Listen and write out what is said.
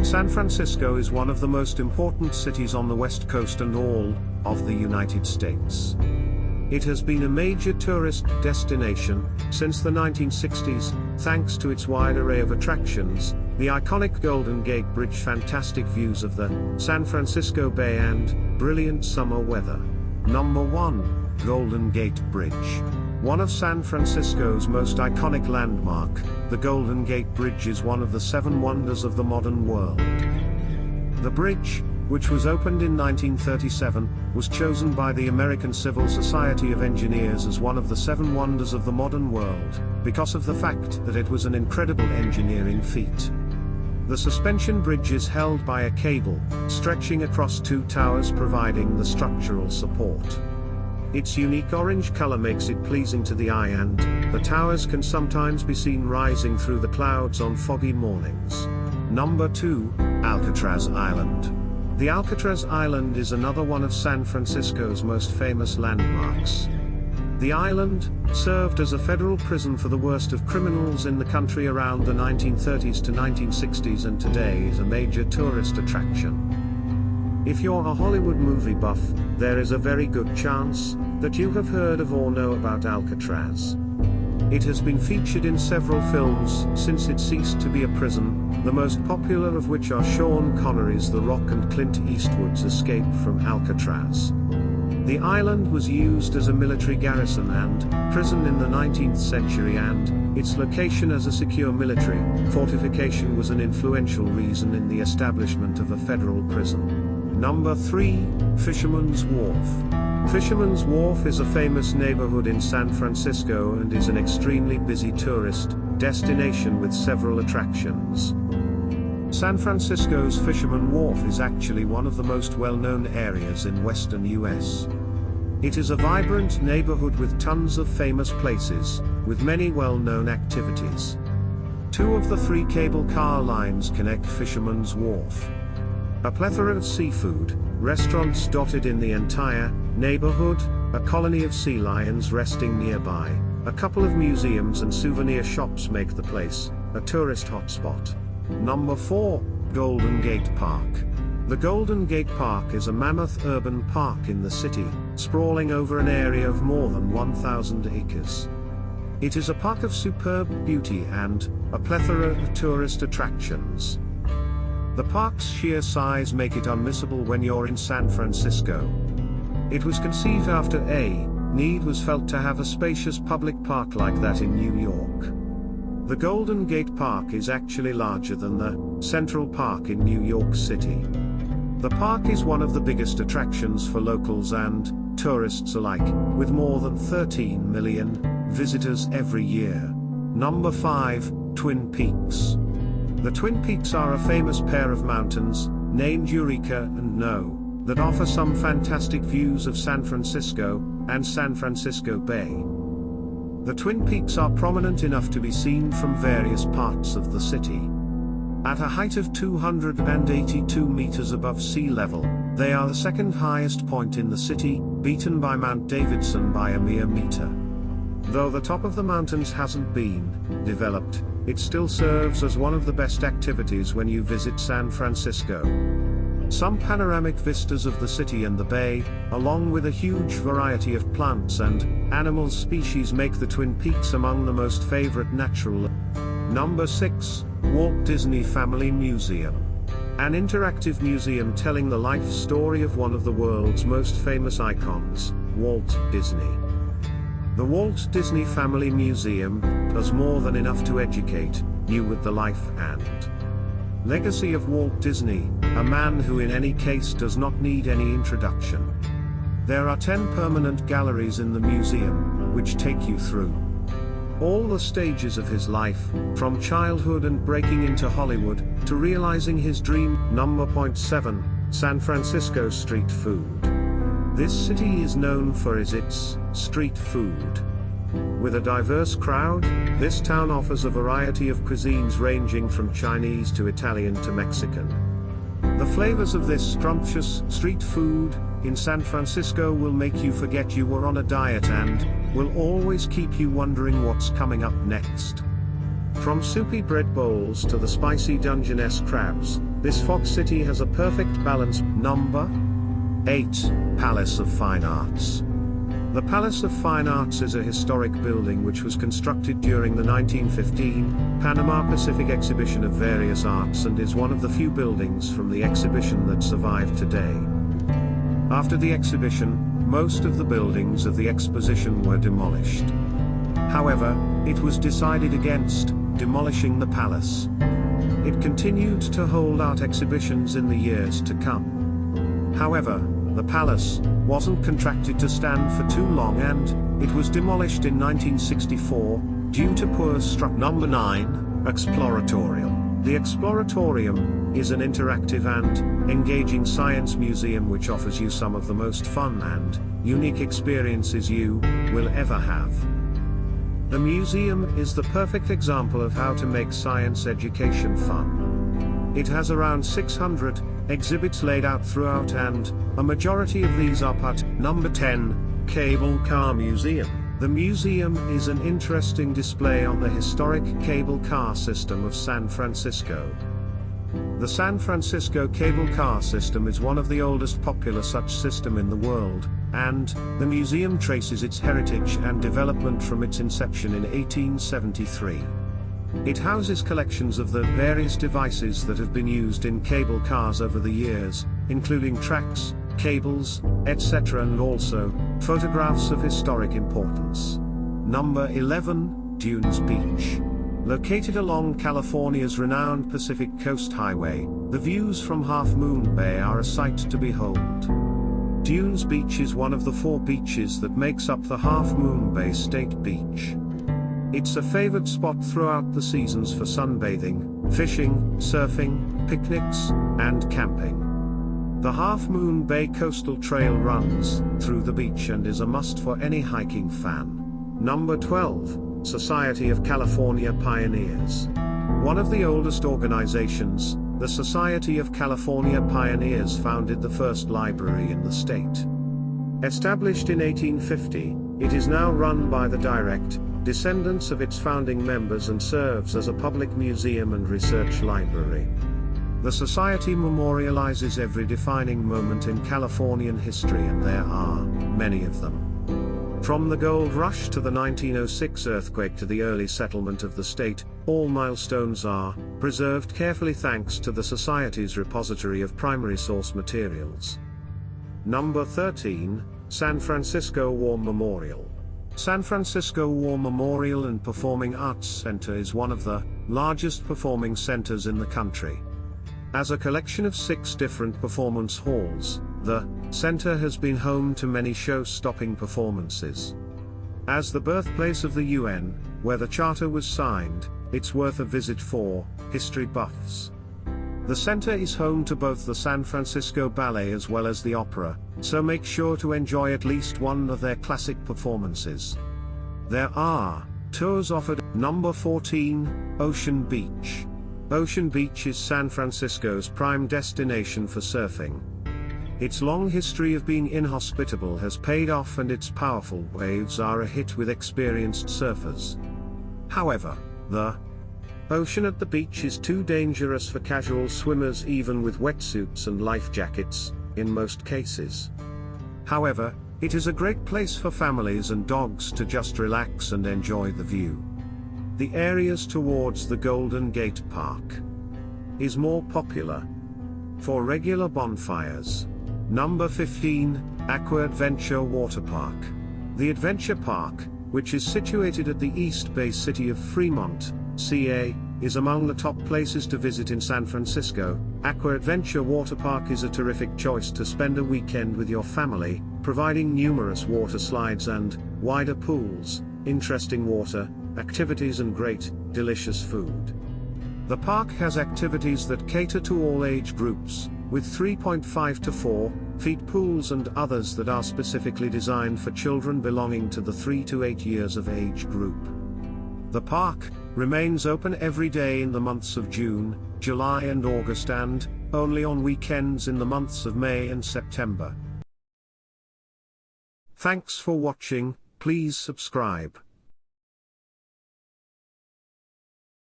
San Francisco is one of the most important cities on the West Coast and all of the United States. It has been a major tourist destination since the 1960s, thanks to its wide array of attractions, the iconic Golden Gate Bridge, fantastic views of the San Francisco Bay, and brilliant summer weather. Number 1. Golden Gate Bridge. One of San Francisco's most iconic landmark, the Golden Gate Bridge is one of the 7 wonders of the modern world. The bridge, which was opened in 1937, was chosen by the American Civil Society of Engineers as one of the 7 wonders of the modern world, because of the fact that it was an incredible engineering feat. The suspension bridge is held by a cable, stretching across 2 towers, providing the structural support. Its unique orange color makes it pleasing to the eye, and the towers can sometimes be seen rising through the clouds on foggy mornings. Number 2. Alcatraz Island. The Alcatraz Island is another one of San Francisco's most famous landmarks. The island served as a federal prison for the worst of criminals in the country around the 1930s to 1960s, and today is a major tourist attraction. If you're a Hollywood movie buff, there is a very good chance that you have heard of or know about Alcatraz. It has been featured in several films since it ceased to be a prison, the most popular of which are Sean Connery's The Rock and Clint Eastwood's Escape from Alcatraz. The island was used as a military garrison and prison in the 19th century, and its location as a secure military fortification was an influential reason in the establishment of a federal prison. Number 3. Fisherman's Wharf. Fisherman's Wharf is a famous neighborhood in San Francisco and is an extremely busy tourist destination with several attractions. San Francisco's Fisherman's Wharf is actually one of the most well-known areas in western US. It is a vibrant neighborhood with tons of famous places, with many well-known activities. 2 of the 3 cable car lines connect Fisherman's Wharf. A plethora of seafood restaurants dotted in the entire neighborhood, a colony of sea lions resting nearby, a couple of museums and souvenir shops make the place a tourist hotspot. Number 4. Golden Gate Park. The Golden Gate Park is a mammoth urban park in the city, sprawling over an area of more than 1,000 acres. It is a park of superb beauty and a plethora of tourist attractions. The park's sheer size make it unmissable when you're in San Francisco. It was conceived after a need was felt to have a spacious public park like that in New York. The Golden Gate Park is actually larger than the Central Park in New York City. The park is one of the biggest attractions for locals and tourists alike, with more than 13 million visitors every year. Number 5. Twin Peaks. The Twin Peaks are a famous pair of mountains, named Eureka and No, that offer some fantastic views of San Francisco and San Francisco Bay. The Twin Peaks are prominent enough to be seen from various parts of the city. At a height of 282 meters above sea level, they are the 2nd highest point in the city, beaten by Mount Davidson by a mere meter. Though the top of the mountains hasn't been developed, it still serves as one of the best activities when you visit San Francisco. Some panoramic vistas of the city and the bay, along with a huge variety of plants and animal species, make the Twin Peaks among the most favorite natural. Number 6. Walt Disney Family Museum. An interactive museum telling the life story of one of the world's most famous icons, Walt Disney. The Walt Disney Family Museum does more than enough to educate you with the life and legacy of Walt Disney, a man who in any case does not need any introduction. There are 10 permanent galleries in the museum, which take you through all the stages of his life, from childhood and breaking into Hollywood, to realizing his dream. Number 7. San Francisco Street Food. This city is known for its street food. With a diverse crowd, this town offers a variety of cuisines ranging from Chinese to Italian to Mexican. The flavors of this scrumptious street food in San Francisco will make you forget you were on a diet and will always keep you wondering what's coming up next. From soupy bread bowls to the spicy Dungeness crabs, This fog city has a perfect balance. Number 8. Palace of Fine Arts. The Palace of Fine Arts is a historic building which was constructed during the 1915 Panama Pacific Exhibition of various arts and is one of the few buildings from the exhibition that survive today. After the exhibition, most of the buildings of the exposition were demolished. However, it was decided against demolishing the palace. It continued to hold art exhibitions in the years to come. However, the palace wasn't contracted to stand for too long and it was demolished in 1964 due to poor structure. Number 9. Exploratorium. The Exploratorium is an interactive and engaging science museum which offers you some of the most fun and unique experiences you will ever have. The museum is the perfect example of how to make science education fun. It has around 600 exhibits laid out throughout and a majority of these are part. Number 10. Cable Car Museum. The museum is an interesting display on the historic cable car system of San Francisco. The San Francisco cable car system is one of the oldest popular such system in the world, and the museum traces its heritage and development from its inception in 1873. It houses collections of the various devices that have been used in cable cars over the years, including tracks, cables, etc., and also photographs of historic importance. Number 11. Dunes Beach. Located along California's renowned Pacific Coast Highway, the views from Half Moon Bay are a sight to behold. Dunes Beach is one of the 4 beaches that makes up the Half Moon Bay State Beach. It's a favored spot throughout the seasons for sunbathing, fishing, surfing, picnics, and camping. The Half Moon Bay Coastal Trail runs through the beach and is a must for any hiking fan. Number 12. Society of California Pioneers. One of the oldest organizations, the Society of California Pioneers founded the first library in the state. Established in 1850, it is now run by the direct descendants of its founding members and serves as a public museum and research library. The Society memorializes every defining moment in Californian history, and there are many of them. From the gold rush to the 1906 earthquake to the early settlement of the state, all milestones are preserved carefully thanks to the Society's repository of primary source materials. Number 13. San Francisco War Memorial. San Francisco War Memorial and Performing Arts Center is one of the largest performing centers in the country. As a collection of 6 different performance halls, the center has been home to many show-stopping performances. As the birthplace of the UN, where the charter was signed, it's worth a visit for history buffs. The center is home to both the San Francisco Ballet as well as the opera, so make sure to enjoy at least one of their classic performances. There are tours offered. Number 14. Ocean Beach. Ocean Beach is San Francisco's prime destination for surfing. Its long history of being inhospitable has paid off and its powerful waves are a hit with experienced surfers. However, the ocean at the beach is too dangerous for casual swimmers even with wetsuits and life jackets, in most cases. However, it is a great place for families and dogs to just relax and enjoy the view. The areas towards the Golden Gate Park is more popular for regular bonfires. Number 15. AQUA Adventure Water Park. The Adventure Park, which is situated at the East Bay city of Fremont, CA, is among the top places to visit in San Francisco. AQUA Adventure Water Park is a terrific choice to spend a weekend with your family, providing numerous water slides and wider pools, interesting water activities and great, delicious food. The park has activities that cater to all age groups, with 3.5 to 4 feet pools and others that are specifically designed for children belonging to the 3 to 8 years of age group. The park remains open every day in the months of June, July and August and only on weekends in the months of May and September. Thanks for watching. Please subscribe.